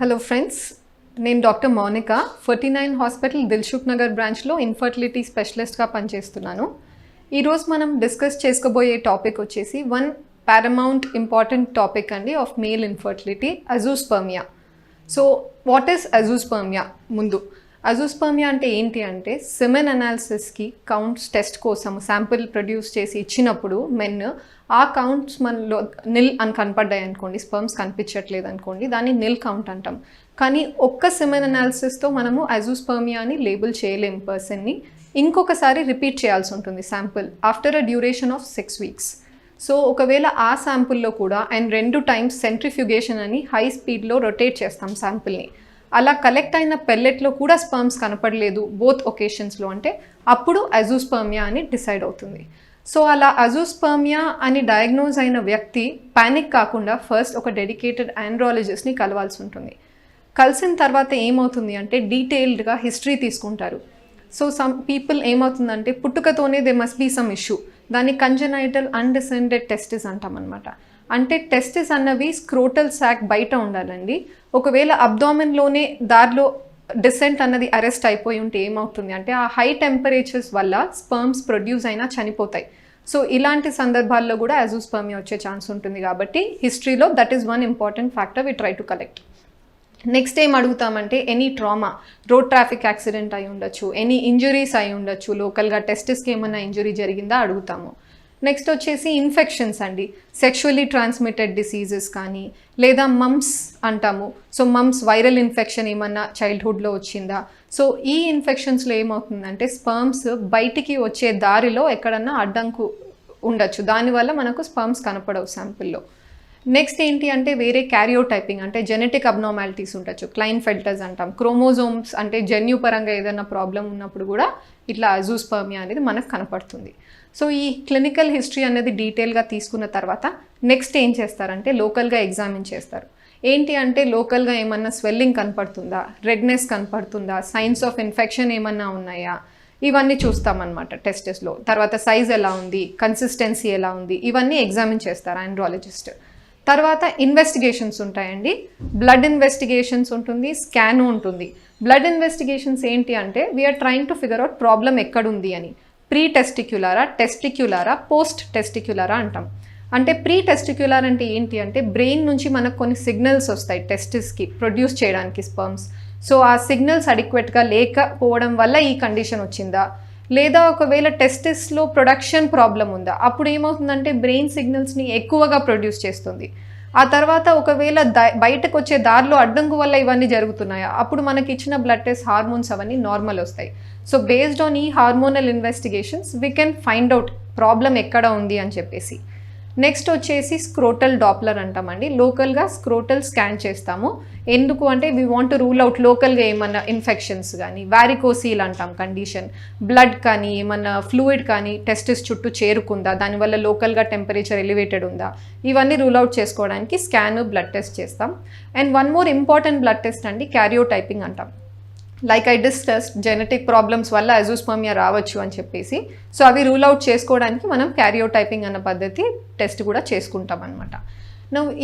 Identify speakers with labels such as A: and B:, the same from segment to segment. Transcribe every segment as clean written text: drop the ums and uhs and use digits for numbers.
A: Hello friends, నేను doctor Mounika 49 hospital Dilsukh Nagar బ్రాంచ్లో infertility స్పెషలిస్ట్గా పనిచేస్తున్నాను. ఈరోజు మనం డిస్కస్ చేసుకోబోయే టాపిక్ వచ్చేసి వన్ పారమౌంట్ ఇంపార్టెంట్ టాపిక్ అండి of male infertility, azoospermia. So what is azoospermia? ముందు అజూస్పర్మియా అంటే ఏంటి అంటే సెమెన్ అనాలిసిస్కి కౌంట్స్ టెస్ట్ కోసం శాంపిల్ ప్రొడ్యూస్ చేసి ఇచ్చినప్పుడు మెన్ ఆ కౌంట్స్ మనలో నిల్ అని కనపడ్డాయి అనుకోండి, స్పర్మ్స్ కనిపించట్లేదు అనుకోండి, దాన్ని నిల్ కౌంట్ అంటాం. కానీ ఒక్క సెమెన్ అనాలిసిస్తో మనము అజూస్పర్మియా అని లేబుల్ చేయలేం పర్సన్ని. ఇంకొకసారి రిపీట్ చేయాల్సి ఉంటుంది sample after a duration of 6 weeks. So ఒకవేళ ఆ శాంపుల్లో కూడా అండ్ 2 times సెంట్రిఫ్యూగేషన్ అని హై స్పీడ్లో రొటేట్ చేస్తాం శాంపిల్ని, అలా కలెక్ట్ అయిన పెల్లెట్లో కూడా స్పర్మ్స్ కనపడలేదు బోత్ ఒకేషన్స్లో అంటే అప్పుడు అజూస్పర్మియా అని డిసైడ్ అవుతుంది. సో అలా అజూస్పర్మియా అని డయాగ్నోజ్ అయిన వ్యక్తి పానిక్ కాకుండా ఫస్ట్ ఒక డెడికేటెడ్ ఆండ్రాలజిస్ట్ని కలవాల్సి ఉంటుంది. కలిసిన తర్వాత ఏమవుతుంది అంటే డీటెయిల్డ్గా హిస్టరీ తీసుకుంటారు. సో సమ్ పీపుల్ ఏమవుతుందంటే పుట్టుకతోనే they must be some issue, దాన్ని కంజనైటల్ అన్డిసెండెడ్ టెస్టిస్ అంటాం అనమాట. అంటే టెస్టిస్ అన్నవి స్క్రోటల్ సాక్ బయట ఉండాలండి. ఒకవేళ అబ్డామిన్లోనే దారిలో డిసెంట్ అన్నది అరెస్ట్ అయిపోయి ఉంటే ఏమవుతుంది అంటే ఆ హై టెంపరేచర్స్ వల్ల స్పర్మ్స్ ప్రొడ్యూస్ అయినా చనిపోతాయి. సో ఇలాంటి సందర్భాల్లో కూడా అజూస్పర్మియా వచ్చే ఛాన్స్ ఉంటుంది. కాబట్టి హిస్టరీలో that is one important factor we try to collect. Next ఏం అడుగుతామంటే any trauma, road traffic accident అయి ఉండొచ్చు, ఎనీ ఇంజురీస్ అయి ఉండొచ్చు, లోకల్గా టెస్టిస్కి ఏమైనా ఇంజురీ జరిగిందా అడుగుతాము. నెక్స్ట్ వచ్చేసి ఇన్ఫెక్షన్స్ అండి, సెక్షువల్లీ ట్రాన్స్మిటెడ్ డిసీజెస్ కానీ లేదా మమ్స్ అంటాము. సో మమ్స్ వైరల్ ఇన్ఫెక్షన్ ఏమన్నా చైల్డ్హుడ్లో వచ్చిందా. సో ఈ ఇన్ఫెక్షన్స్లో ఏమవుతుందంటే స్పర్మ్స్ బయటికి వచ్చే దారిలో ఎక్కడన్నా అడ్డంకు ఉండొచ్చు, దానివల్ల మనకు స్పర్మ్స్ కనపడవు శాంపిల్లో. నెక్స్ట్ ఏంటి అంటే వేరే క్యారియోటైపింగ్ అంటే జెనెటిక్ అబ్నార్మాలిటీస్ ఉండొచ్చు, క్లైన్ఫెల్టర్స్ అంటాం. క్రోమోజోమ్స్ అంటే జన్యుపరంగా ఏదైనా ప్రాబ్లం ఉన్నప్పుడు కూడా ఇట్లా అజూస్పర్మియా అనేది మనకు కనపడుతుంది. సో ఈ క్లినికల్ హిస్టరీ అనేది డీటెయిల్గా తీసుకున్న తర్వాత నెక్స్ట్ ఏం చేస్తారంటే లోకల్గా ఎగ్జామిన్ చేస్తారు. ఏంటి అంటే లోకల్గా ఏమన్నా స్వెల్లింగ్ కనపడుతుందా, రెడ్నెస్ కనపడుతుందా, సైన్స్ ఆఫ్ ఇన్ఫెక్షన్ ఏమన్నా ఉన్నాయా, ఇవన్నీ చూస్తామన్నమాట టెస్టెస్లో. తర్వాత సైజ్ ఎలా ఉంది, కన్సిస్టెన్సీ ఎలా ఉంది, ఇవన్నీ ఎగ్జామిన్ చేస్తారు ఆండ్రాలజిస్ట్. తర్వాత ఇన్వెస్టిగేషన్స్ ఉంటాయండి, బ్లడ్ ఇన్వెస్టిగేషన్స్ ఉంటుంది, స్కాన్ ఉంటుంది. బ్లడ్ ఇన్వెస్టిగేషన్స్ ఏంటి అంటే we are trying to figure out problem ఎక్కడుంది అని. ప్రీ టెస్టిక్యులారా, టెస్టిక్యులారా, పోస్ట్ టెస్టిక్యులారా అంటాం. అంటే ప్రీ టెస్టిక్యులార్ అంటే ఏంటి అంటే బ్రెయిన్ నుంచి మనకు కొన్ని సిగ్నల్స్ వస్తాయి టెస్టిస్కి ప్రొడ్యూస్ చేయడానికి స్పర్మ్స్. సో ఆ సిగ్నల్స్ అడిక్వెట్గా లేకపోవడం వల్ల ఈ కండిషన్ వచ్చిందా, లేదా ఒకవేళ టెస్టిస్లో ప్రొడక్షన్ ప్రాబ్లం ఉందా, అప్పుడు ఏమవుతుందంటే బ్రెయిన్ సిగ్నల్స్ని ఎక్కువగా ప్రొడ్యూస్ చేస్తుంది. ఆ తర్వాత ఒకవేళ బయటకు వచ్చే దారిలో అడ్డంకు వల్ల ఇవన్నీ జరుగుతున్నాయా, అప్పుడు మనకి ఇచ్చిన బ్లడ్ టెస్ట్ హార్మోన్స్ అవన్నీ నార్మల్ వస్తాయి. సో బేస్డ్ ఆన్ ఈ hormonal investigations we can find out problem ఎక్కడ ఉంది అని చెప్పేసి. నెక్స్ట్ వచ్చేసి స్క్రోటల్ డాప్లర్ అంటామండి. లోకల్గా స్క్రోటల్ స్కాన్ చేస్తాము. ఎందుకు అంటే we want to rule out లోకల్గా ఏమన్నా ఇన్ఫెక్షన్స్ కానీ, వారికోసీల్ అంటాం కండిషన్, బ్లడ్ కానీ ఏమన్నా ఫ్లూయిడ్ కానీ టెస్టిస్ చుట్టూ చేరుకుందా, దానివల్ల లోకల్గా టెంపరేచర్ ఎలివేటెడ్ ఉందా, ఇవన్నీ రూల్ అవుట్ చేసుకోవడానికి స్కాన్, బ్లడ్ టెస్ట్ చేస్తాం. And one more important blood test అండి క్యారియోటైపింగ్ అంటాం. Like I discussed genetic problems వల్ల అజూస్పర్మియా రావచ్చు అని చెప్పేసి, సో అవి రూల్ అవుట్ చేసుకోవడానికి మనం క్యారియోటైపింగ్ అన్న పద్ధతి టెస్ట్ కూడా చేసుకుంటాం అనమాట.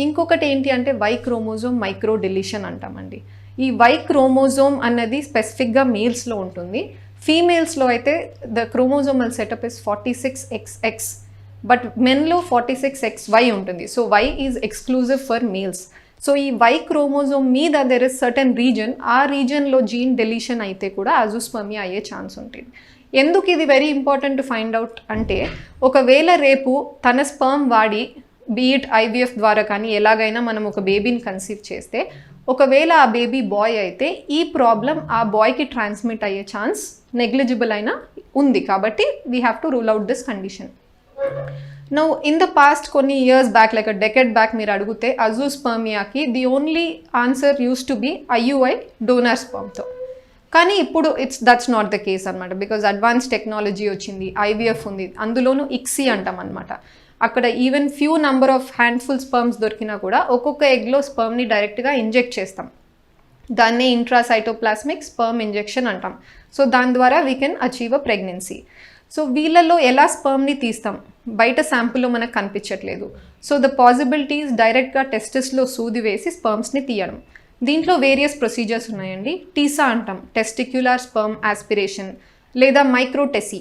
A: ఇంకొకటి ఏంటి అంటే వై క్రోమోజోమ్ మైక్రో డిలీషన్ అంటామండి. ఈ వై క్రోమోజోమ్ అన్నది స్పెసిఫిక్గా మేల్స్లో ఉంటుంది. ఫీమేల్స్లో అయితే the chromosomal setup is 46XX, but మెన్లో 46XY ఉంటుంది. So Y is exclusive for males. So ఈ వై క్రోమోజోమ్ మీద దెర్ ఇస్ సర్టన్ రీజన్, ఆ రీజన్లో జీన్ డెలీషన్ అయితే కూడా అజూస్పర్మియా అయ్యే ఛాన్స్ ఉంటుంది. ఎందుకు ఇది very important to find out అంటే ఒకవేళ రేపు తన స్పర్మ్ వాడి బీఇట్ ఐవీఎఫ్ ద్వారా కానీ ఎలాగైనా మనం ఒక బేబీని కన్సీవ్ చేస్తే ఒకవేళ ఆ బేబీ బాయ్ అయితే ఈ ప్రాబ్లం ఆ బాయ్కి ట్రాన్స్మిట్ అయ్యే ఛాన్స్ నెగ్లిజిబుల్ అయినా ఉంది. కాబట్టి we have to rule out this condition. Now in the past కొన్ని years back, like a decade back మీరు అడిగితే అజూస్పర్మియాకి the only answer used to be IUI donor స్పర్మ్తో. కానీ ఇప్పుడు దట్స్ నాట్ ద కేస్ అనమాట. బికాజ్ అడ్వాన్స్ టెక్నాలజీ వచ్చింది, IVF ఉంది, అందులోనూ ICSI అంటాం అనమాట. అక్కడ even few number of handful sperms దొరికినా కూడా ఒక్కొక్క ఎగ్లో స్పర్మ్ని డైరెక్ట్గా ఇంజెక్ట్ చేస్తాం. దాన్నే ఇంట్రాసైటోప్లాస్మిక్ స్పర్మ్ ఇంజెక్షన్ అంటాం. సో దాని ద్వారా we can achieve a pregnancy. So వీళ్ళలో ఎలా స్పర్మ్ని తీస్తాం, బయట శాంపుల్లో మనకు కనిపించట్లేదు. సో ద పాసిబిలిటీస్ డైరెక్ట్గా టెస్టిస్లో సూది వేసి స్పర్మ్స్ని తీయడం. దీంట్లో వేరియస్ ప్రొసీజర్స్ ఉన్నాయండి. టీసా అంటాం, టెస్టిక్యులర్ స్పర్మ్ ఆస్పిరేషన్, లేదా మైక్రోటెసి,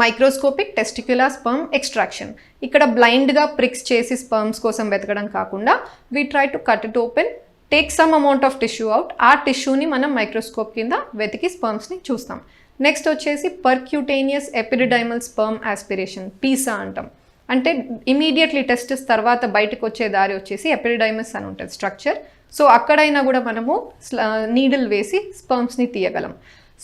A: మైక్రోస్కోపిక్ టెస్టిక్యులర్ స్పర్మ్ ఎక్స్ట్రాక్షన్. ఇక్కడ బ్లైండ్గా ప్రిక్స్ చేసి స్పర్మ్స్ కోసం వెతకడం కాకుండా we try to cut it open, take some amount of tissue out, ఆ టిష్యూని మనం మైక్రోస్కోప్ కింద వెతికి స్పర్మ్స్ని చూస్తాం. నెక్స్ట్ వచ్చేసి percutaneous epididymal sperm aspiration, Pisa అంటాం. అంటే ఇమీడియట్లీ టెస్ట్స్ తర్వాత బయటకు వచ్చే దారి వచ్చేసి ఎపిడిడైమస్ అని ఉంటుంది స్ట్రక్చర్. సో అక్కడైనా కూడా మనము నీడిల్ వేసి స్పర్మ్స్ని తీయగలం.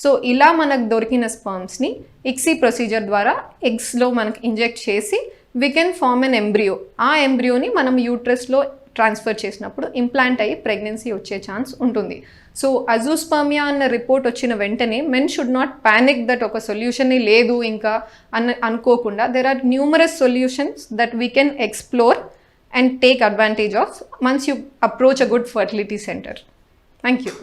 A: సో ఇలా మనకు దొరికిన స్పర్మ్స్ని ఇక్సీ ప్రొసీజర్ ద్వారా ఎగ్స్లో మనకి ఇంజెక్ట్ చేసి we can form an embryo. ఆ ఎంబ్రియోని మనం యూట్రస్లో ట్రాన్స్ఫర్ చేసినప్పుడు ఇంప్లాంట్ అయ్యి ప్రెగ్నెన్సీ వచ్చే ఛాన్స్ ఉంటుంది. సో అజూస్పర్మియా అన్న రిపోర్ట్ వచ్చిన వెంటనే men should not panic that ఒక సొల్యూషన్ లేదు ఇంకా అనుకోకుండా there are numerous solutions that we can explore and take advantage of once you approach a good fertility center. Thank you.